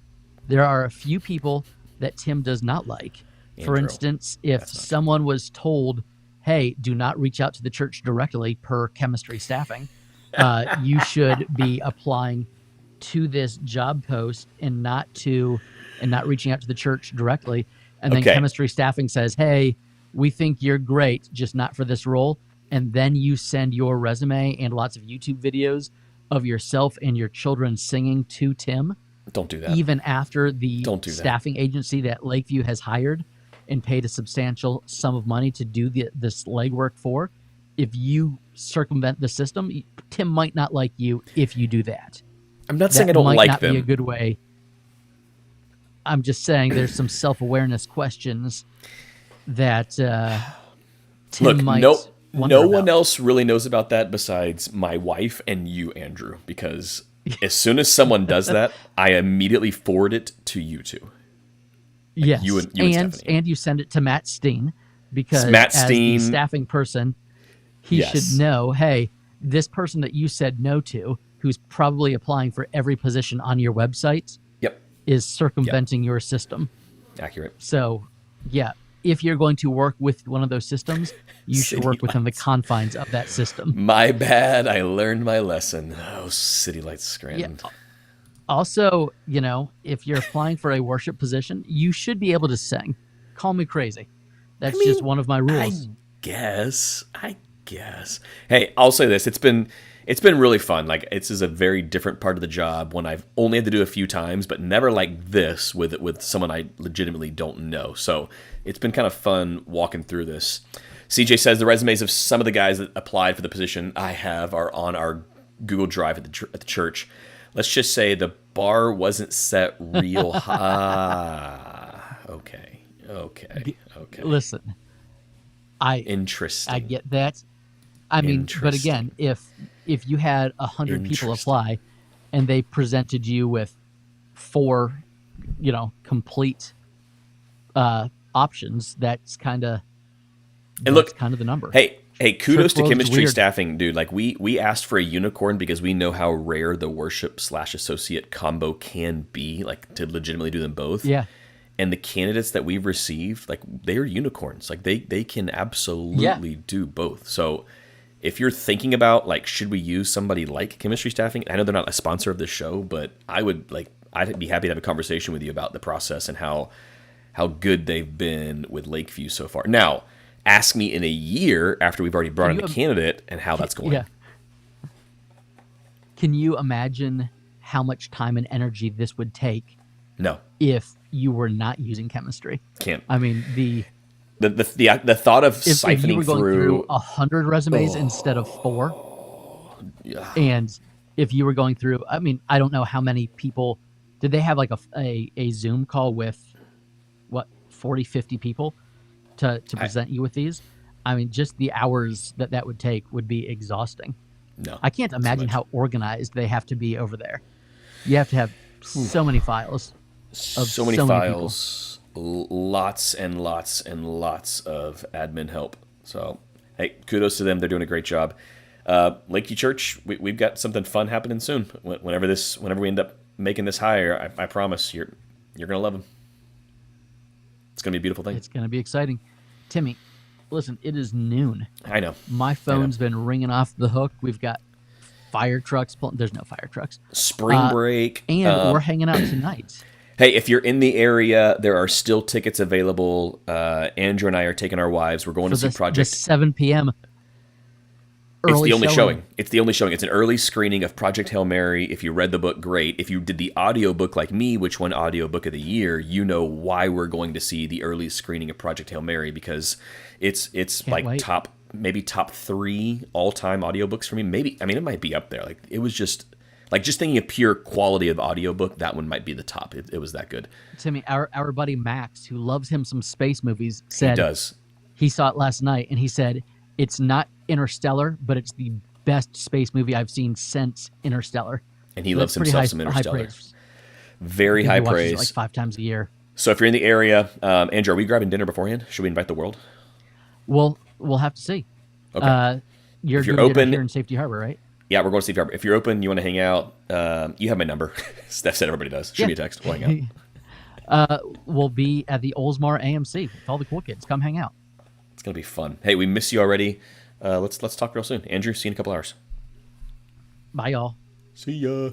There are a few people that Tim does not like. For Andrew, instance, if someone was told, hey, do not reach out to the church directly per chemistry staffing, you should be applying to this job post and not reaching out to the church directly. And then Okay. chemistry staffing says, hey, we think you're great, just not for this role. And then you send your resume and lots of YouTube videos of yourself and your children singing to Tim, Don't do that. even after the Don't do that. staffing agency that Lakeview has hired and paid a substantial sum of money to do this legwork for. If you circumvent the system, Tim might not like you if you do that. I'm not saying I That don't might like not them. be a good way. I'm just saying there's some self-awareness questions that Tim Look, might no wonder one about. else really knows about that besides my wife and you, Andrew, because as soon as someone does that, I immediately forward it to you two. Yes, you and Stephanie. and you send it to Matt Steen because Matt as Steen- the staffing person, he Yes. should know, hey, this person that you said no to, who's probably applying for every position on your website, Yep. is circumventing your system. Accurate. So, yeah, if you're going to work with one of those systems, you should City work within the Lights. confines of that system. My bad. I learned my lesson. Oh, City Lights Scranton. Also, if you're applying for a worship position, you should be able to sing. Call me crazy. That's just one of my rules. I guess. Hey, I'll say this. It's been really fun. Like, this is a very different part of the job, one I've only had to do a few times, but never like this with someone I legitimately don't know. So it's been kind of fun walking through this. CJ says the resumes of some of the guys that applied for the position I have are on our Google Drive at the church. Let's just say the bar wasn't set real high. Okay. Listen, Interesting. I get that. I mean, but again, if you had 100 people Interesting. apply and they presented you with 4, complete options, that's kind of the number. Hey, kudos Church to world's chemistry weird. staffing, dude. Like we asked for a unicorn because we know how rare the worship/associate combo can be, like to legitimately do them both. Yeah. And the candidates that we've received, like they're unicorns. Like they can absolutely do both. So if you're thinking about like, should we use somebody like chemistry staffing? I know they're not a sponsor of the show, but I'd be happy to have a conversation with you about the process and how good they've been with Lakeview so far. Now, ask me in a year after we've already brought in a candidate and how that's going. Yeah. Can you imagine how much time and energy this would take No, if you were not using chemistry? can't. I mean, The thought of if you siphoning were going through 100 resumes Oh. instead of 4, Yeah. and if you were going through, I mean, I don't know how many people, did they have like a Zoom call with 40, 50 people to present you with these? I mean, just the hours that would take would be exhausting. No, I can't imagine how organized they have to be over there. You have to have so many files. so many so many files. lots and lots and lots of admin help. So, hey, kudos to them. They're doing a great job. Lakeview Church, we've got something fun happening soon. Whenever we end up making this hire, I promise you're gonna love them. It's gonna be a beautiful thing. It's gonna be exciting. Timmy, listen, it is noon. I know. My phone's been ringing off the hook. We've got fire trucks pulling. There's no fire trucks. Spring break, and we're hanging out tonight. Hey, if you're in the area, there are still tickets available. Andrew and I are taking our wives. We're going to see Project. The 7 p.m. It's the only showing. It's the only showing. It's an early screening of Project Hail Mary. If you read the book, great. If you did the audio book like me, which won audio book of the year, you know why we're going to see the early screening of Project Hail Mary, because it's like wait. top 3 all-time audiobooks for me. Maybe, I mean, it might be up there. Like, it was just thinking of pure quality of audiobook, that one might be the top. It was that good. Timmy, our buddy Max, who loves him some space movies, said He does. He saw it last night, and he said it's not Interstellar, but it's the best space movie I've seen since Interstellar. And he loves himself some Interstellar. Very high praise. He watches it like 5 times a year. So if you're in the area, Andrew, are we grabbing dinner beforehand? Should we invite the world? We'll have to see. Okay. You're doing open dinner here in Safety Harbor, right? Yeah, we're going to Safety Harbor. If you're open, you want to hang out, you have my number. Steph said everybody does. Shoot me a text. We'll hang out. We'll be at the Oldsmar AMC with all the cool kids. Come hang out. It's going to be fun. Hey, we miss you already. Let's talk real soon. Andrew, see you in a couple hours. Bye, y'all. See ya.